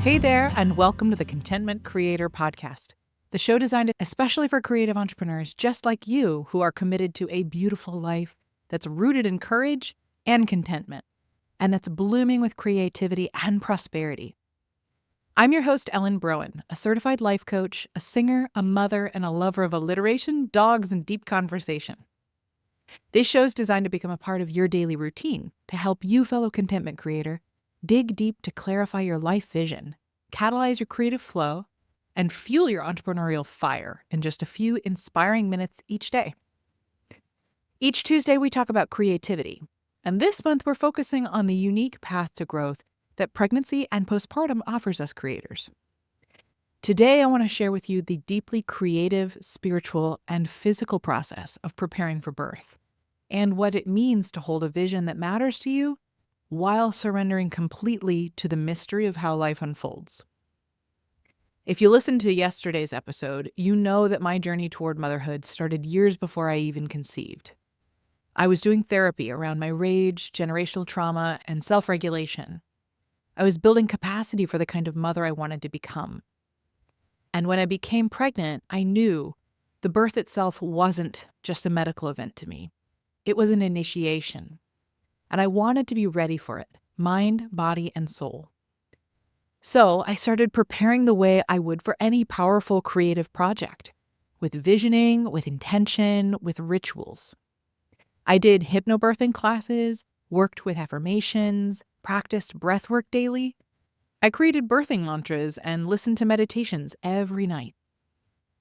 Hey there, and welcome to the Contentment Creator Podcast, the show designed especially for creative entrepreneurs just like you who are committed to a beautiful life that's rooted in courage and contentment, and that's blooming with creativity and prosperity. I'm your host, Ellen Broen, a certified life coach, a singer, a mother, and a lover of alliteration, dogs, and deep conversation. This show is designed to become a part of your daily routine to help you, fellow contentment creator, dig deep to clarify your life vision, catalyze your creative flow, and fuel your entrepreneurial fire in just a few inspiring minutes each day. Each Tuesday, we talk about creativity, and this month we're focusing on the unique path to growth that pregnancy and postpartum offers us creators. Today, I want to share with you the deeply creative, spiritual, and physical process of preparing for birth, and what it means to hold a vision that matters to you while surrendering completely to the mystery of how life unfolds. If you listened to yesterday's episode, you know that my journey toward motherhood started years before I even conceived. I was doing therapy around my rage, generational trauma, and self-regulation. I was building capacity for the kind of mother I wanted to become. And when I became pregnant, I knew the birth itself wasn't just a medical event to me. It was an initiation. And I wanted to be ready for it, mind, body, and soul. So I started preparing the way I would for any powerful creative project, with visioning, with intention, with rituals. I did hypnobirthing classes, worked with affirmations, practiced breathwork daily. I created birthing mantras and listened to meditations every night.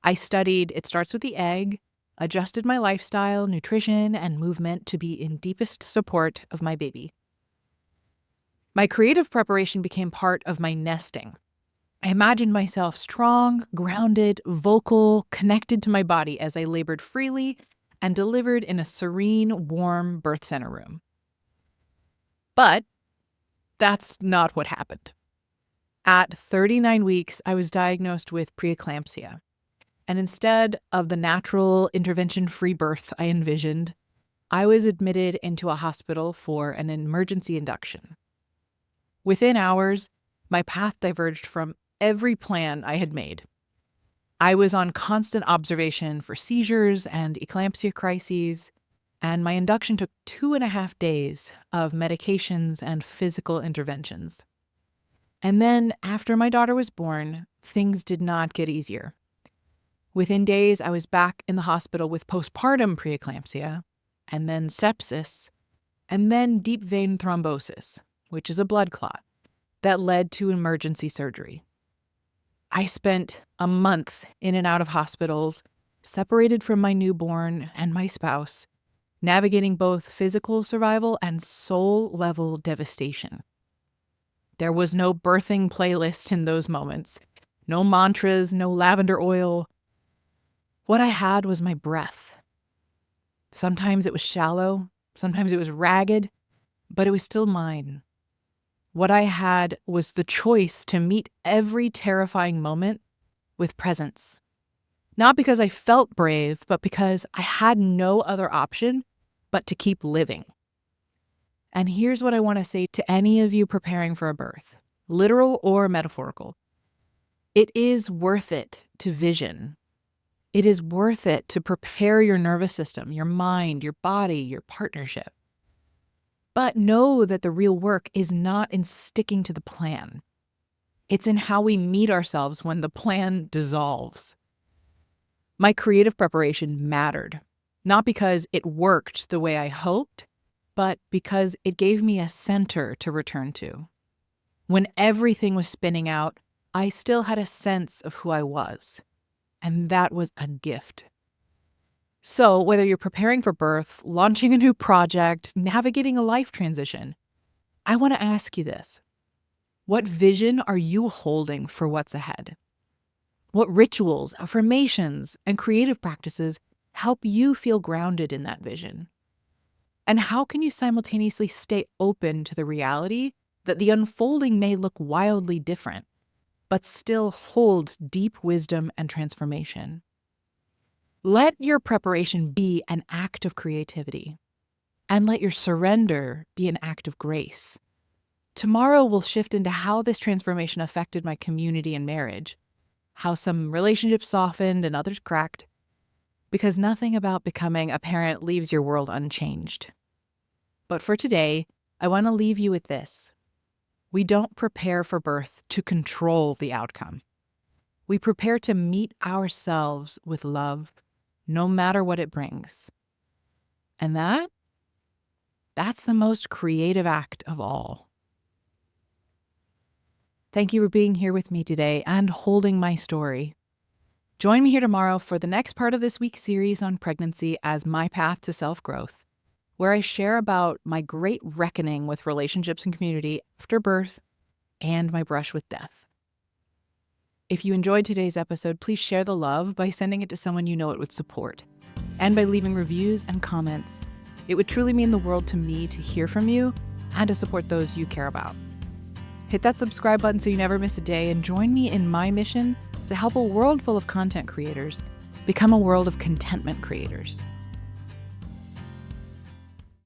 I studied It Starts with the Egg, adjusted my lifestyle, nutrition, and movement to be in deepest support of my baby. My creative preparation became part of my nesting. I imagined myself strong, grounded, vocal, connected to my body as I labored freely and delivered in a serene, warm birth center room. But that's not what happened. At 39 weeks, I was diagnosed with preeclampsia. And instead of the natural intervention-free birth I envisioned, I was admitted into a hospital for an emergency induction. Within hours, my path diverged from every plan I had made. I was on constant observation for seizures and eclampsia crises, and my induction took 2.5 days of medications and physical interventions. And then, after my daughter was born, things did not get easier. Within days, I was back in the hospital with postpartum preeclampsia, and then sepsis, and then deep vein thrombosis, which is a blood clot, that led to emergency surgery. I spent a month in and out of hospitals, separated from my newborn and my spouse, navigating both physical survival and soul-level devastation. There was no birthing playlist in those moments, no mantras, no lavender oil. What I had was my breath. Sometimes it was shallow, sometimes it was ragged, but it was still mine. What I had was the choice to meet every terrifying moment with presence. Not because I felt brave, but because I had no other option but to keep living. And here's what I want to say to any of you preparing for a birth, literal or metaphorical. It is worth it to vision. It is worth it to prepare your nervous system, your mind, your body, your partnership. But know that the real work is not in sticking to the plan. It's in how we meet ourselves when the plan dissolves. My creative preparation mattered, not because it worked the way I hoped, but because it gave me a center to return to. When everything was spinning out, I still had a sense of who I was. And that was a gift. So whether you're preparing for birth, launching a new project, navigating a life transition, I want to ask you this. What vision are you holding for what's ahead? What rituals, affirmations, and creative practices help you feel grounded in that vision? And how can you simultaneously stay open to the reality that the unfolding may look wildly different, but still hold deep wisdom and transformation? Let your preparation be an act of creativity, and let your surrender be an act of grace. Tomorrow we'll shift into how this transformation affected my community and marriage, how some relationships softened and others cracked, because nothing about becoming a parent leaves your world unchanged. But for today, I want to leave you with this. We don't prepare for birth to control the outcome. We prepare to meet ourselves with love, no matter what it brings. And that's the most creative act of all. Thank you for being here with me today and holding my story. Join me here tomorrow for the next part of this week's series on pregnancy as my path to self-growth, where I share about my great reckoning with relationships and community after birth and my brush with death. If you enjoyed today's episode, please share the love by sending it to someone you know it would support, and by leaving reviews and comments. It would truly mean the world to me to hear from you and to support those you care about. Hit that subscribe button so you never miss a day, and join me in my mission to help a world full of content creators become a world of contentment creators.